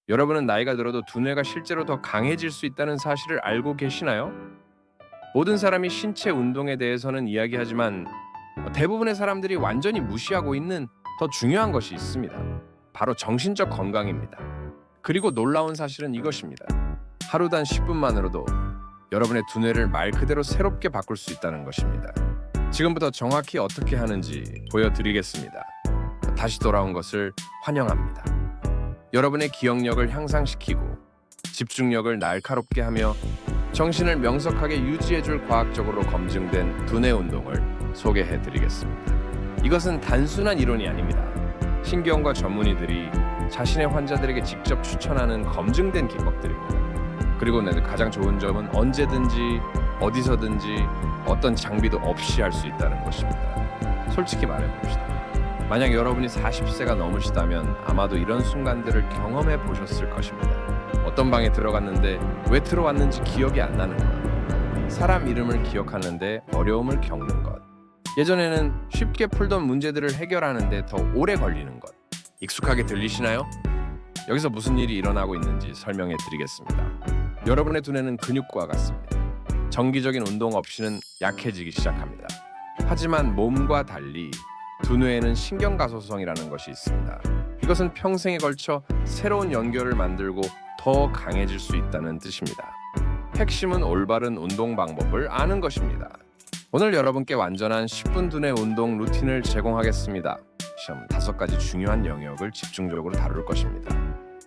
여러분은 나이가 들어도 두뇌가 실제로 더 강해질 수 있다는 사실을 알고 계시나요? 모든 사람이 신체 운동에 대해서는 이야기하지만 대부분의 사람들이 완전히 무시하고 있는 더 중요한 것이 있습니다. 바로 정신적 건강입니다. 그리고 놀라운 사실은 이것입니다. 하루 단 10분만으로도 여러분의 두뇌를 말 그대로 새롭게 바꿀 수 있다는 것입니다. 지금부터 정확히 어떻게 하는지 보여드리겠습니다. 다시 돌아온 것을 환영합니다. 여러분의 기억력을 향상시키고 집중력을 날카롭게 하며 정신을 명석하게 유지해줄 과학적으로 검증된 두뇌 운동을 소개해드리겠습니다. 이것은 단순한 이론이 아닙니다. 신경과 전문의들이 자신의 환자들에게 직접 추천하는 검증된 기법들입니다. 그리고 가장 좋은 점은 언제든지 어디서든지 어떤 장비도 없이 할 수 있다는 것입니다. 솔직히 말해봅시다. 만약 여러분이 40세가 넘으시다면 아마도 이런 순간들을 경험해 보셨을 것입니다. 어떤 방에 들어갔는데 왜 들어왔는지 기억이 안 나는 것, 사람 이름을 기억하는데 어려움을 겪는 것, 예전에는 쉽게 풀던 문제들을 해결하는데 더 오래 걸리는 것, 익숙하게 들리시나요? 여기서 무슨 일이 일어나고 있는지 설명해 드리겠습니다. 여러분의 두뇌는 근육과 같습니다. 정기적인 운동 없이는 약해지기 시작합니다. 하지만 몸과 달리 두뇌에는 신경가소성이라는 것이 있습니다. 이것은 평생에 걸쳐 새로운 연결을 만들고 더 강해질 수 있다는 뜻입니다. 핵심은 올바른 운동 방법을 아는 것입니다. 오늘 여러분께 완전한 10분 두뇌 운동 루틴을 제공하겠습니다. 시험 5가지 중요한 영역을 집중적으로 다룰 것입니다.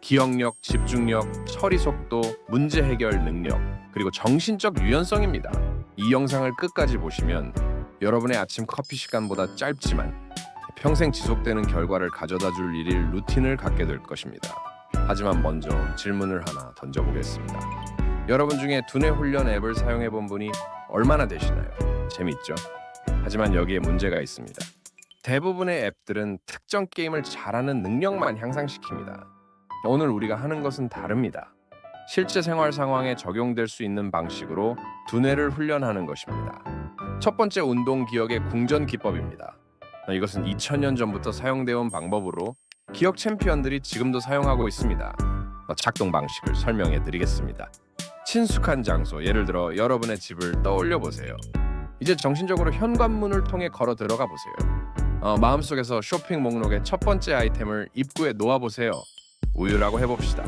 기억력, 집중력, 처리 속도, 문제 해결 능력, 그리고 정신적 유연성입니다. 이 영상을 끝까지 보시면 여러분의 아침 커피 시간보다 짧지만 평생 지속되는 결과를 가져다 줄 일일 루틴을 갖게 될 것입니다. 하지만 먼저 질문을 하나 던져보겠습니다. 여러분 중에 두뇌 훈련 앱을 사용해 본 분이 얼마나 되시나요? 재밌죠? 하지만 여기에 문제가 있습니다. 대부분의 앱들은 특정 게임을 잘하는 능력만 향상시킵니다. 오늘 우리가 하는 것은 다릅니다. 실제 생활 상황에 적용될 수 있는 방식으로 두뇌를 훈련하는 것입니다. 첫 번째 운동 기억의 궁전 기법입니다. 이것은 2000년 전부터 사용되어 온 방법으로 기억 챔피언들이 지금도 사용하고 있습니다. 작동 방식을 설명해 드리겠습니다. 친숙한 장소, 예를 들어 여러분의 집을 떠올려 보세요. 이제 정신적으로 현관문을 통해 걸어 들어가 보세요. 마음속에서 쇼핑 목록의 첫 번째 아이템을 입구에 놓아 보세요. 우유라고 해봅시다.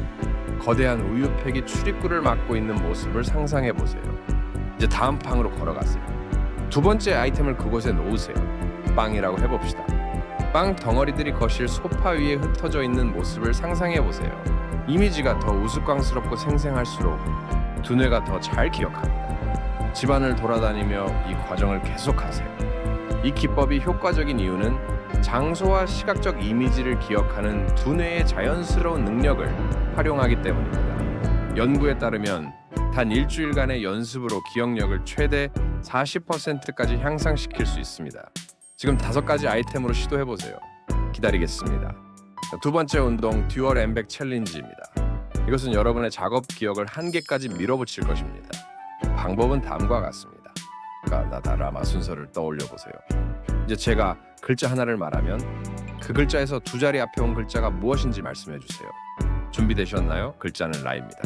거대한 우유팩이 출입구를 막고 있는 모습을 상상해 보세요. 이제 다음 방으로 걸어가세요. 두 번째 아이템을 그곳에 놓으세요. 빵이라고 해봅시다. 빵 덩어리들이 거실 소파 위에 흩어져 있는 모습을 상상해 보세요. 이미지가 더 우스꽝스럽고 생생할수록 두뇌가 더 잘 기억합니다. 집안을 돌아다니며 이 과정을 계속하세요. 이 기법이 효과적인 이유는 장소와 시각적 이미지를 기억하는 두뇌의 자연스러운 능력을 활용하기 때문입니다. 연구에 따르면 단 일주일간의 연습으로 기억력을 최대 40%까지 향상시킬 수 있습니다. 지금 5가지 아이템으로 시도해보세요. 기다리겠습니다. 두 번째 운동, 듀얼 엠백 챌린지입니다. 이것은 여러분의 작업 기억을 한계까지 밀어붙일 것입니다. 방법은 다음과 같습니다. 가나다라마 순서를 떠올려 보세요. 이제 제가 글자 하나를 말하면 그 글자에서 두 자리 앞에 온 글자가 무엇인지 말씀해 주세요. 준비되셨나요? 글자는 라입니다.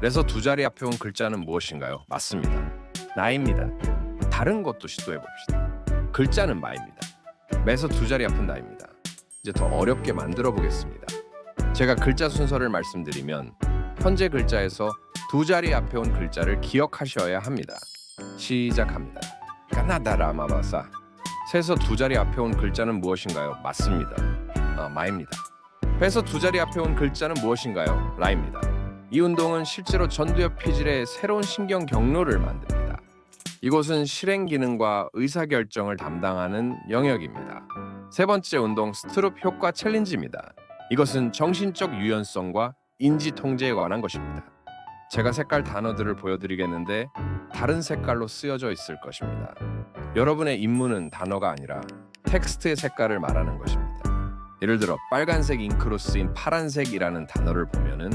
그래서 두 자리 앞에 온 글자는 무엇인가요? 맞습니다. 나입니다. 다른 것도 시도해 봅시다. 글자는 마입니다. 매서 두 자리 앞은 나입니다. 이제 더 어렵게 만들어 보겠습니다. 제가 글자 순서를 말씀드리면 현재 글자에서 두 자리 앞에 온 글자를 기억하셔야 합니다. 시작합니다. 까나다라마바사. 세서 두 자리 앞에 온 글자는 무엇인가요? 맞습니다. 마입니다. 배서 두 자리 앞에 온 글자는 무엇인가요? 라입니다. 이 운동은 실제로 전두엽 피질의 새로운 신경 경로를 만듭니다. 이곳은 실행 기능과 의사결정을 담당하는 영역입니다. 세 번째 운동, 스트룹 효과 챌린지입니다. 이것은 정신적 유연성과 인지 통제에 관한 것입니다. 제가 색깔 단어들을 보여드리겠는데 다른 색깔로 쓰여져 있을 것입니다. 여러분의 임무는 단어가 아니라 텍스트의 색깔을 말하는 것입니다. 예를 들어 빨간색 잉크로 쓰인 파란색이라는 단어를 보면은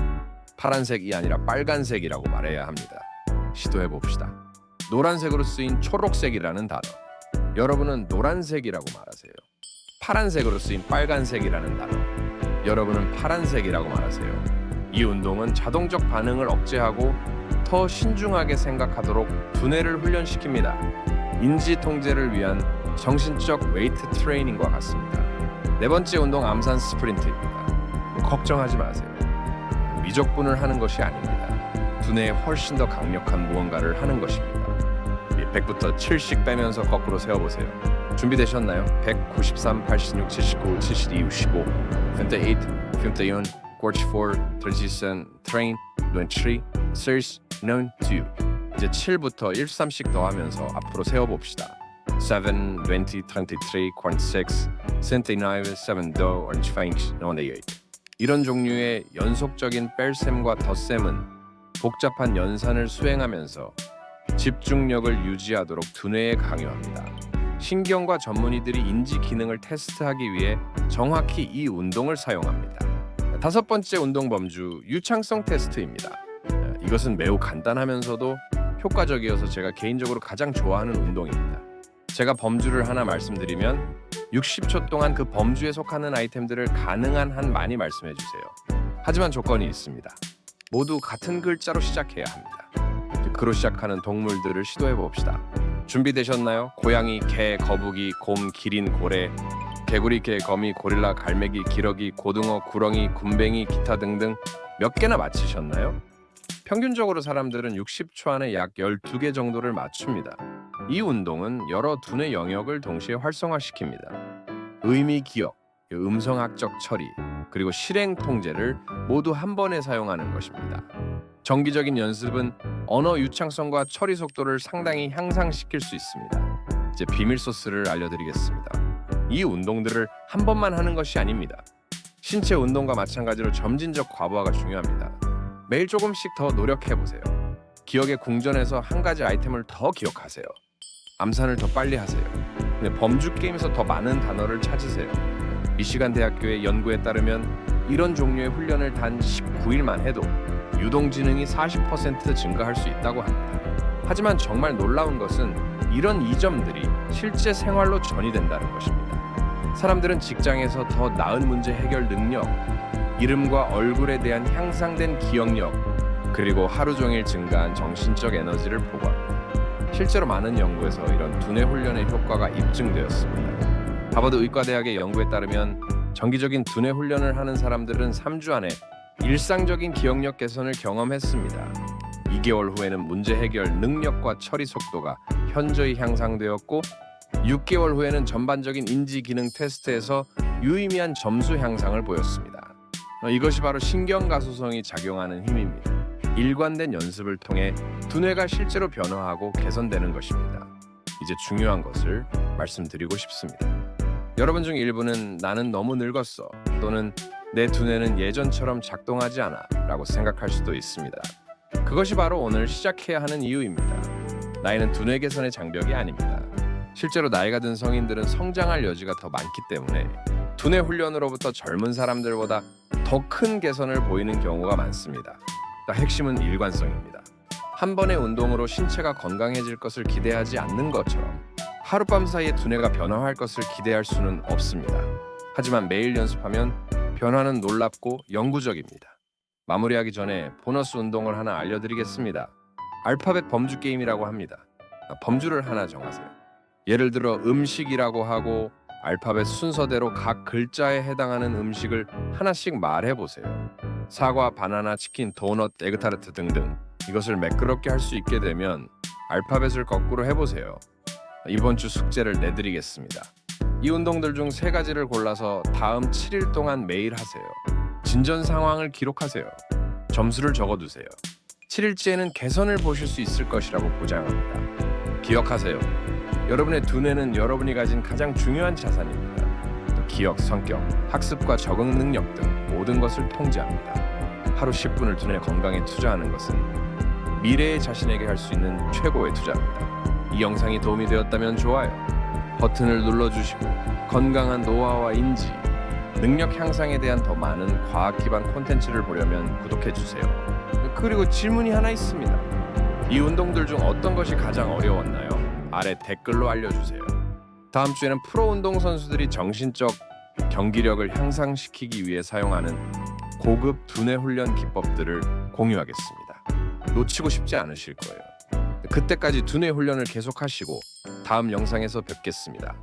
파란색이 아니라 빨간색이라고 말해야 합니다. 시도해 봅시다. 노란색으로 쓰인 초록색이라는 단어, 여러분은 노란색이라고 말하세요. 파란색으로 쓰인 빨간색이라는 단어, 여러분은 파란색이라고 말하세요. 이 운동은 자동적 반응을 억제하고 더 신중하게 생각하도록 두뇌를 훈련시킵니다. 인지 통제를 위한 정신적 웨이트 트레이닝과 같습니다. 네 번째 운동 암산 스프린트입니다. 걱정하지 마세요. 미적분을 하는 것이 아닙니다. 두뇌에 훨씬 더 강력한 무언가를 하는 것입니다. 100부터 7씩 빼면서 거꾸로 세어보세요. 준비되셨나요? 193, 86, 79, 72, 15, 58, 51, 44, 37, train, 23, 6, 9, 2. 이제 7부터 1, 3씩 더하면서 앞으로 세어봅시다. 7, 20, 23, 46, 79, 7, 25, 98. 이런 종류의 연속적인 뺄셈과 덧셈은 복잡한 연산을 수행하면서 집중력을 유지하도록 두뇌에 강요합니다. 신경과 전문의들이 인지 기능을 테스트하기 위해 정확히 이 운동을 사용합니다. 다섯 번째 운동 범주 유창성 테스트입니다. 이것은 매우 간단하면서도 효과적이어서 제가 개인적으로 가장 좋아하는 운동입니다. 제가 범주를 하나 말씀드리면 60초 동안 그 범주에 속하는 아이템들을 가능한 한 많이 말씀해 주세요. 하지만 조건이 있습니다. 모두 같은 글자로 시작해야 합니다. 그로 시작하는 동물들을 시도해 봅시다. 준비되셨나요? 고양이, 개, 거북이, 곰, 기린, 고래, 개구리, 개, 거미, 고릴라, 갈매기, 기러기, 고등어, 구렁이, 굼벵이, 기타 등등 몇 개나 맞히셨나요? 평균적으로 사람들은 60초 안에 약 12개 정도를 맞춥니다. 이 운동은 여러 두뇌 영역을 동시에 활성화시킵니다. 의미 기억, 음성학적 처리, 그리고 실행 통제를 모두 한 번에 사용하는 것입니다. 정기적인 연습은 언어 유창성과 처리 속도를 상당히 향상시킬 수 있습니다. 이제 비밀 소스를 알려드리겠습니다. 이 운동들을 한 번만 하는 것이 아닙니다. 신체 운동과 마찬가지로 점진적 과부하가 중요합니다. 매일 조금씩 더 노력해보세요. 기억의 궁전에서 한 가지 아이템을 더 기억하세요. 암산을 더 빨리 하세요. 범주 게임에서 더 많은 단어를 찾으세요. 미시간 대학교의 연구에 따르면 이런 종류의 훈련을 단 19일만 해도 유동지능이 40% 증가할 수 있다고 합니다. 하지만 정말 놀라운 것은 이런 이점들이 실제 생활로 전이된다는 것입니다. 사람들은 직장에서 더 나은 문제 해결 능력, 이름과 얼굴에 대한 향상된 기억력, 그리고 하루 종일 증가한 정신적 에너지를 보고합니다. 실제로 많은 연구에서 이런 두뇌 훈련의 효과가 입증되었습니다. 하버드 의과대학의 연구에 따르면 정기적인 두뇌 훈련을 하는 사람들은 3주 안에 일상적인 기억력 개선을 경험했습니다. 2개월 후에는 문제 해결 능력과 처리 속도가 현저히 향상되었고 6개월 후에는 전반적인 인지 기능 테스트에서 유의미한 점수 향상을 보였습니다. 이것이 바로 신경가소성이 작용하는 힘입니다. 일관된 연습을 통해 두뇌가 실제로 변화하고 개선되는 것입니다. 이제 중요한 것을 말씀드리고 싶습니다. 여러분 중 일부는 나는 너무 늙었어 또는 내 두뇌는 예전처럼 작동하지 않아 라고 생각할 수도 있습니다. 그것이 바로 오늘 시작해야 하는 이유입니다. 나이는 두뇌 개선의 장벽이 아닙니다. 실제로 나이가 든 성인들은 성장할 여지가 더 많기 때문에 두뇌 훈련으로부터 젊은 사람들보다 더 큰 개선을 보이는 경우가 많습니다. 핵심은 일관성입니다. 한 번의 운동으로 신체가 건강해질 것을 기대하지 않는 것처럼 하룻밤 사이에 두뇌가 변화할 것을 기대할 수는 없습니다. 하지만 매일 연습하면 변화는 놀랍고 영구적입니다. 마무리하기 전에 보너스 운동을 하나 알려드리겠습니다. 알파벳 범주 게임이라고 합니다. 범주를 하나 정하세요. 예를 들어 음식이라고 하고 알파벳 순서대로 각 글자에 해당하는 음식을 하나씩 말해보세요. 사과, 바나나, 치킨, 도넛, 에그타르트 등등. 이것을 매끄럽게 할 수 있게 되면 알파벳을 거꾸로 해보세요. 이번 주 숙제를 내드리겠습니다. 이 운동들 중 3가지를 골라서 다음 7일 동안 매일 하세요. 진전 상황을 기록하세요. 점수를 적어두세요. 7일째에는 개선을 보실 수 있을 것이라고 보장합니다. 기억하세요. 여러분의 두뇌는 여러분이 가진 가장 중요한 자산입니다. 또 기억, 성격, 학습과 적응 능력 등 모든 것을 통제합니다. 하루 10분을 두뇌 건강에 투자하는 것은 미래의 자신에게 할 수 있는 최고의 투자입니다. 이 영상이 도움이 되었다면 좋아요 버튼을 눌러주시고 건강한 노화와 인지, 능력 향상에 대한 더 많은 과학 기반 콘텐츠를 보려면 구독해주세요. 그리고 질문이 하나 있습니다. 이 운동들 중 어떤 것이 가장 어려웠나요? 아래 댓글로 알려주세요. 다음 주에는 프로 운동 선수들이 정신적 경기력을 향상시키기 위해 사용하는 고급 두뇌 훈련 기법들을 공유하겠습니다. 놓치고 싶지 않으실 거예요. 그때까지 두뇌 훈련을 계속하시고 다음 영상에서 뵙겠습니다.